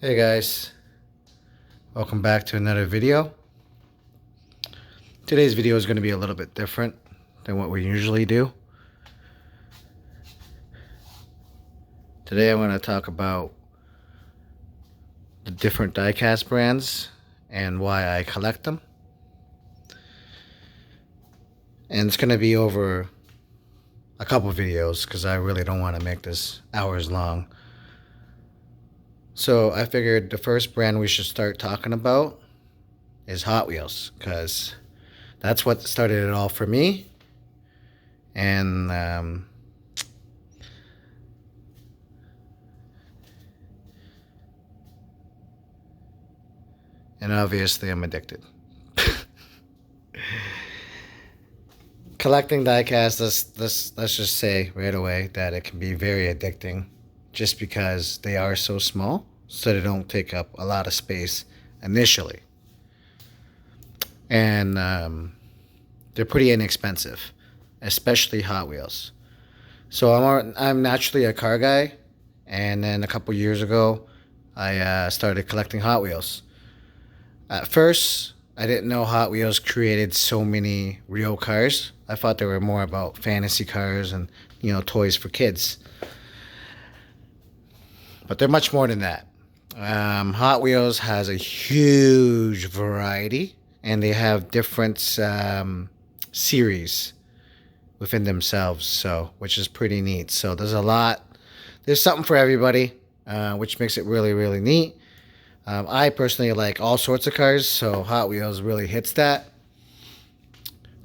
Hey guys, welcome back to another video. Today's video is going to be a little bit different than what we usually do. Today I'm going to talk about the different diecast brands and why I collect them. And it's going to be over a couple videos because I really don't want to make this hours long. So I figured the first brand we should start talking about is Hot Wheels, because that's what started it all for me. And obviously I'm addicted. Collecting diecast, let's just say right away that it can be very addicting, just because they are so small, so they don't take up a lot of space initially, and they're pretty inexpensive, especially Hot Wheels. So I'm naturally a car guy, and then a couple years ago I started collecting Hot Wheels. At first, I didn't know Hot Wheels created so many real cars. I thought they were more about fantasy cars and, toys for kids. But they're much more than that. Hot Wheels has a huge variety, and they have different series within themselves, which is pretty neat. So there's something for everybody, which makes it really, really neat. I personally like all sorts of cars, so Hot Wheels really hits that.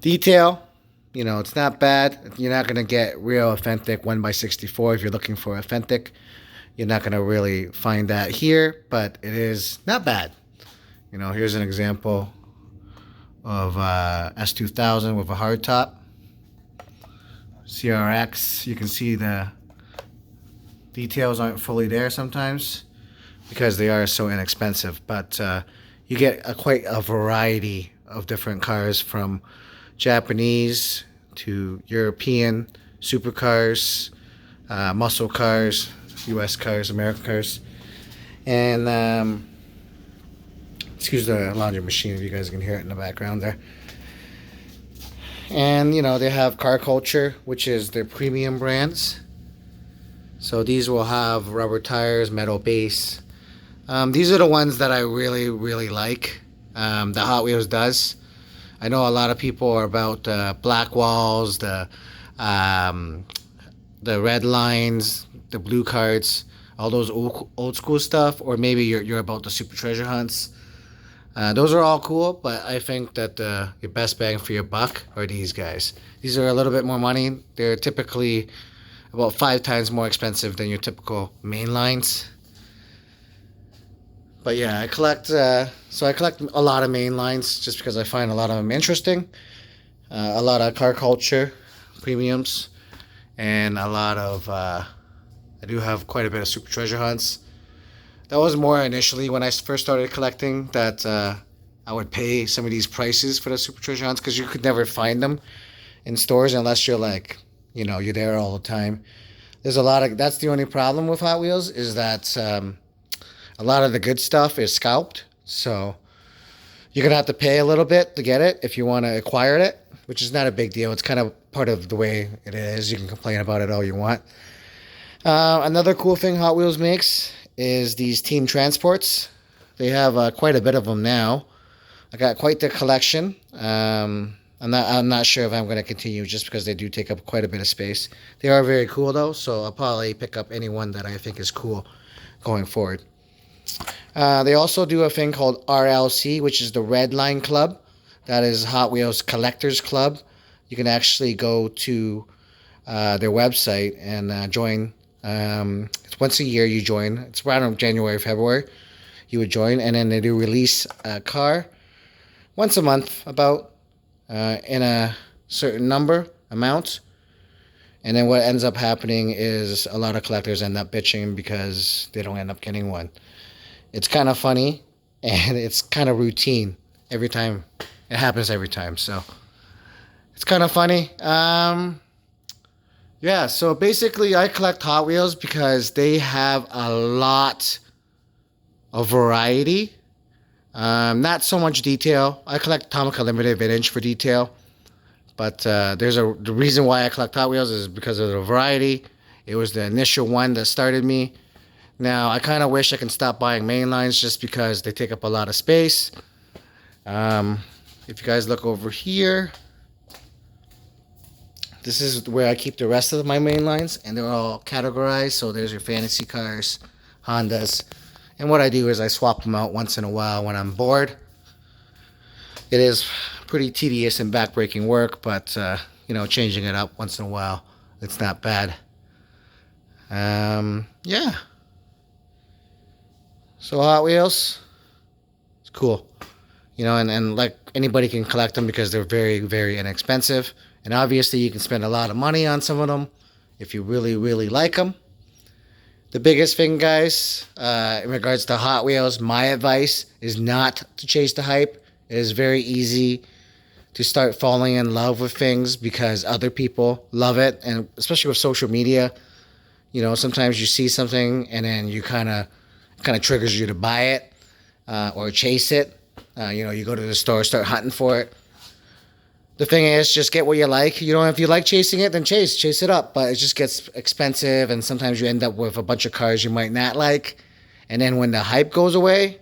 Detail, it's not bad. You're not going to get real authentic 1x64 if you're looking for authentic. You're not going to really find that here, but it is not bad. Here's an example of S2000 with a hardtop. CRX, you can see the details aren't fully there sometimes, because they are so inexpensive, but you get quite a variety of different cars, from Japanese to European supercars, muscle cars, US cars, American cars, and excuse the laundry machine if you guys can hear it in the background there. And they have Car Culture, which is their premium brands. So these will have rubber tires, metal base. These are the ones that I really, really like. The Hot Wheels does. I know a lot of people are about black walls, the red lines, the blue cards, all those old school stuff, or maybe you're about the super treasure hunts. Those are all cool, but I think that your best bang for your buck are these guys. These are a little bit more money. They're typically about 5 times more expensive than your typical main lines. But yeah, I collect a lot of main lines just because I find a lot of them interesting. A lot of Car Culture premiums, and a lot of I do have quite a bit of super treasure hunts. That was more initially when I first started collecting, that I would pay some of these prices for the super treasure hunts, because you could never find them in stores unless you're you're there all the time. That's the only problem with Hot Wheels, is that a lot of the good stuff is scalped, so you're going to have to pay a little bit to get it if you want to acquire it, which is not a big deal. It's kind of part of the way it is. You can complain about it all you want. Another cool thing Hot Wheels makes is these team transports. They have quite a bit of them now. I got quite the collection. I'm not sure if I'm going to continue, just because they do take up quite a bit of space. They are very cool though, so I'll probably pick up any one that I think is cool going forward. They also do a thing called RLC, which is the Red Line Club. That is Hot Wheels Collectors Club. You can actually go to their website and join. It's once a year you join. It's around January, February. You would join, and then they do release a car once a month, about in a certain amount. And then what ends up happening is a lot of collectors end up bitching because they don't end up getting one. It's kind of funny, and it's kind of routine every time. It happens every time, so it's kind of funny. Yeah, so basically I collect Hot Wheels because they have a lot a variety. Not so much detail. I collect Atomica Limited Vintage for detail, but the reason why I collect Hot Wheels is because of the variety. It was the initial one that started me. Now I kind of wish I can stop buying mainlines just because they take up a lot of space. If you guys look over here, this is where I keep the rest of my mainlines, and they're all categorized. So there's your fantasy cars, Hondas, and what I do is I swap them out once in a while when I'm bored. It is pretty tedious and backbreaking work, but changing it up once in a while, it's not bad. Yeah. So Hot Wheels, it's cool. And like anybody can collect them because they're very, very inexpensive. And obviously you can spend a lot of money on some of them if you really, really like them. The biggest thing, guys, in regards to Hot Wheels, my advice is not to chase the hype. It is very easy to start falling in love with things because other people love it. And especially with social media, sometimes you see something and then you kind of triggers you to buy it or chase it. You go to the store, start hunting for it. The thing is, just get what you like. If you like chasing it, then chase it up. But it just gets expensive, and sometimes you end up with a bunch of cars you might not like. And then when the hype goes away,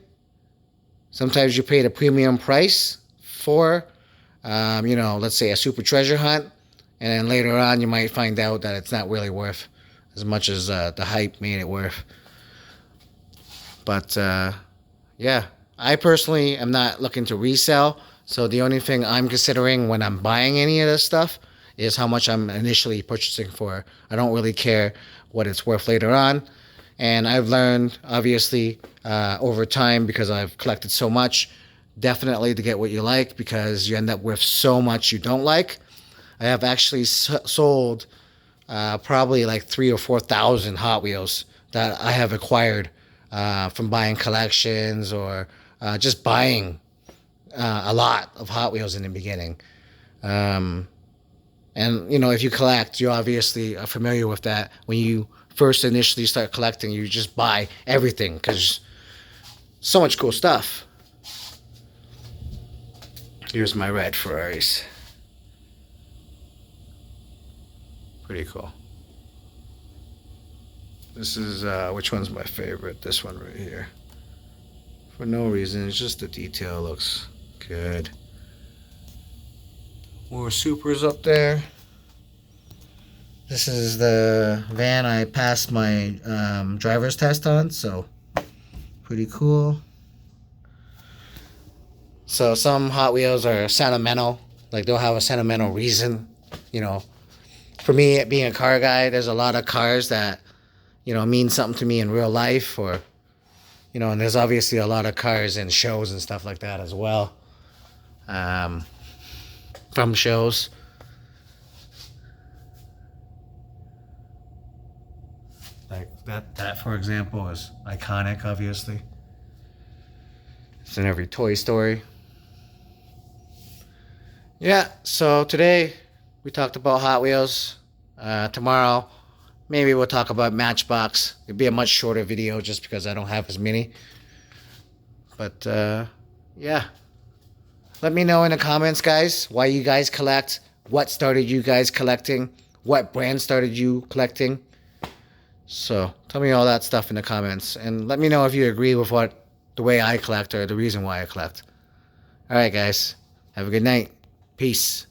sometimes you pay the premium price for, let's say a super treasure hunt. And then later on, you might find out that it's not really worth as much as the hype made it worth. But, yeah, I personally am not looking to resell. So the only thing I'm considering when I'm buying any of this stuff is how much I'm initially purchasing for. I don't really care what it's worth later on. And I've learned, obviously, over time, because I've collected so much, definitely to get what you like because you end up with so much you don't like. I have actually sold probably like 3,000 or 4,000 Hot Wheels that I have acquired from buying collections or just buying a lot of Hot Wheels in the beginning. And, if you collect, you obviously are familiar with that. When you first initially start collecting, you just buy everything because so much cool stuff. Here's my red Ferraris. Pretty cool. This is, which one's my favorite? This one right here. For no reason, it's just the detail looks good. More Supers up there. This is the van I passed my driver's test on, so pretty cool. So some Hot Wheels are sentimental, like they'll have a sentimental reason. For me, being a car guy, there's a lot of cars that mean something to me in real life, or and there's obviously a lot of cars in shows and stuff like that as well. From shows. Like that for example is iconic, obviously. It's in every Toy Story. Yeah, so today we talked about Hot Wheels. Tomorrow, maybe we'll talk about Matchbox. It'll be a much shorter video just because I don't have as many. But, yeah. Let me know in the comments, guys, why you guys collect. What started you guys collecting? What brand started you collecting? So, tell me all that stuff in the comments. And let me know if you agree with the way I collect or the reason why I collect. Alright, guys. Have a good night. Peace.